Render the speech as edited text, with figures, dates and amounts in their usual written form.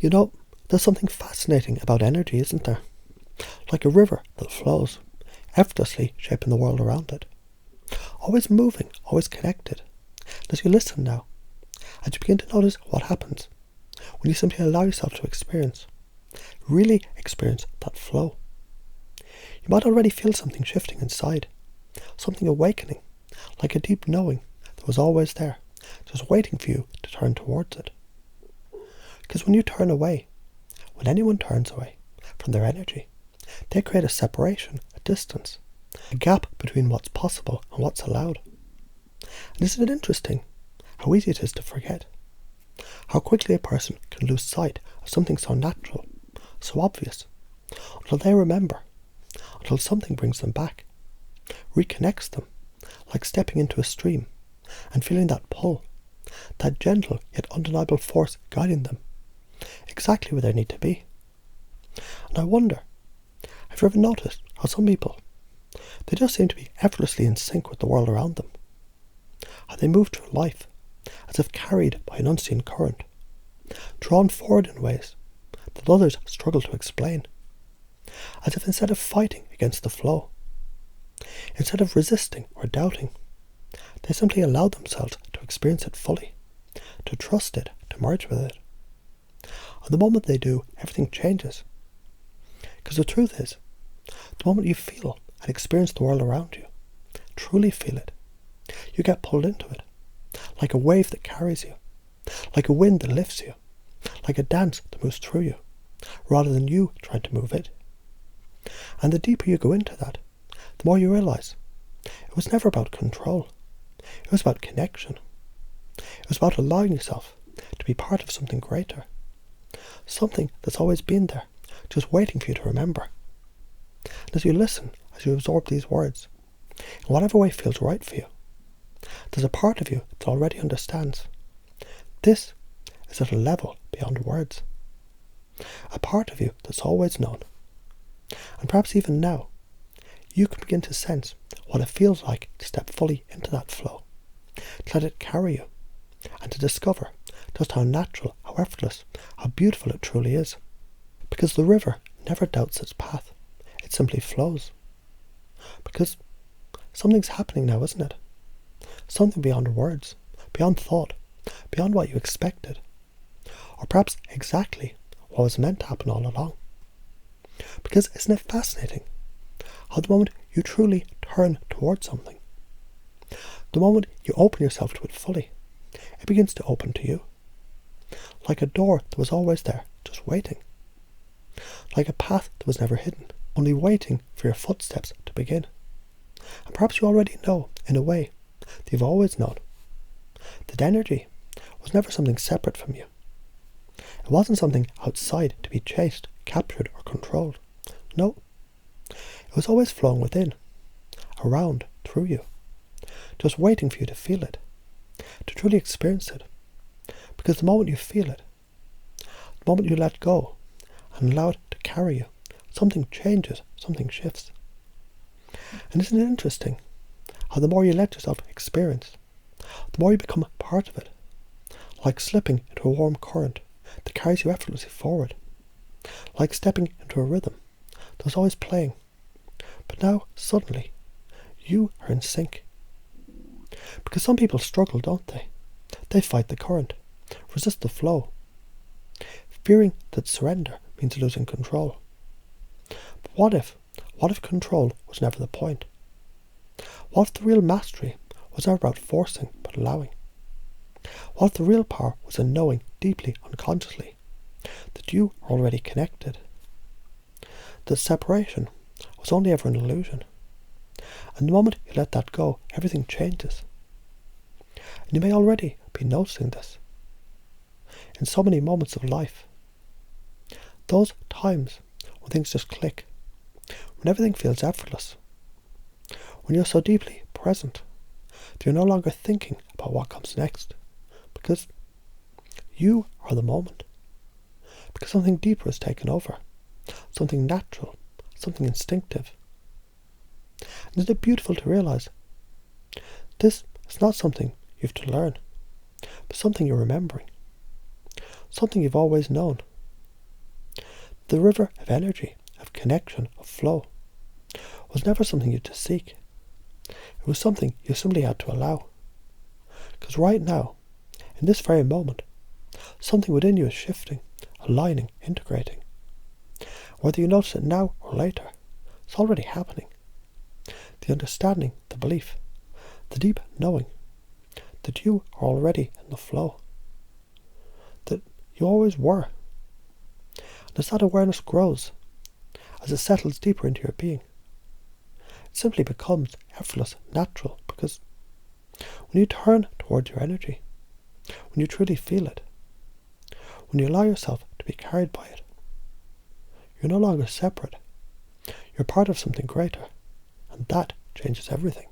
You know, there's something fascinating about energy, isn't there? Like a river that flows, effortlessly shaping the world around it. Always moving, always connected. As you listen now, as you begin to notice what happens when you simply allow yourself to really experience that flow. You might already feel something shifting inside, something awakening, like a deep knowing that was always there, just waiting for you to turn towards it. Because when you turn away, when anyone turns away from their energy, they create a separation, a distance, a gap between what's possible and what's allowed. And isn't it interesting how easy it is to forget? How quickly a person can lose sight of something so natural, so obvious, until they remember, until something brings them back, reconnects them, like stepping into a stream and feeling that pull, that gentle yet undeniable force guiding them, exactly where they need to be. And I wonder, have you ever noticed how some people, they just seem to be effortlessly in sync with the world around them? How they move through life as if carried by an unseen current, drawn forward in ways that others struggle to explain, as if instead of fighting against the flow, instead of resisting or doubting, they simply allow themselves to experience it fully, to trust it, to merge with it. And the moment they do, everything changes. Because the truth is, the moment you feel and experience the world around you, truly feel it, you get pulled into it, like a wave that carries you, like a wind that lifts you, like a dance that moves through you, rather than you trying to move it. And the deeper you go into that, the more you realise it was never about control. It was about connection. It was about allowing yourself to be part of something greater, something that's always been there, just waiting for you to remember. And as you listen, as you absorb these words, in whatever way feels right for you, there's a part of you that already understands. This is at a level beyond words. A part of you that's always known. And perhaps even now, you can begin to sense what it feels like to step fully into that flow, to let it carry you, and to discover just how natural, how effortless, how beautiful it truly is. Because the river never doubts its path, it simply flows. Because something's happening now, isn't it? Something beyond words, beyond thought, beyond what you expected, or perhaps exactly what was meant to happen all along. Because isn't it fascinating how the moment you truly turn towards something, the moment you open yourself to it fully, it begins to open to you. Like a door that was always there, just waiting. Like a path that was never hidden, only waiting for your footsteps to begin. And perhaps you already know, in a way, that you've always known, that energy was never something separate from you. It wasn't something outside to be chased, captured, or controlled. No. It was always flowing within, around, through you, just waiting for you to feel it, to truly experience it. Because the moment you feel it, the moment you let go and allow it to carry you, something changes, something shifts. And isn't it interesting how the more you let yourself experience, the more you become part of it, like slipping into a warm current that carries you effortlessly forward, like stepping into a rhythm that was always playing, but now suddenly you are in sync. Because some people struggle, don't they? They fight the current, resist the flow, fearing that surrender means losing control. But what if control was never the point? What if the real mastery was never about forcing but allowing? What if the real power was in knowing deeply, unconsciously, that you are already connected? That separation was only ever an illusion. And the moment you let that go, everything changes. And you may already be noticing this in so many moments of life. Those times when things just click, when everything feels effortless, when you're so deeply present that you're no longer thinking about what comes next, because you are the moment, because something deeper has taken over, something natural, something instinctive. And isn't it beautiful to realise this is not something you have to learn, but something you're remembering, something you've always known, The river of energy, of connection, of flow, was never something you had to seek. It was something you simply had to allow. Because right now, in this very moment, something within you is shifting, aligning, integrating. Whether you notice it now or later, it's already happening. The understanding, the belief, the deep knowing that you are already in the flow. That you always were. And as that awareness grows, as it settles deeper into your being, it simply becomes effortless, natural, because when you turn towards your energy, when you truly feel it, when you allow yourself to be carried by it, you're no longer separate. You're part of something greater, and that changes everything.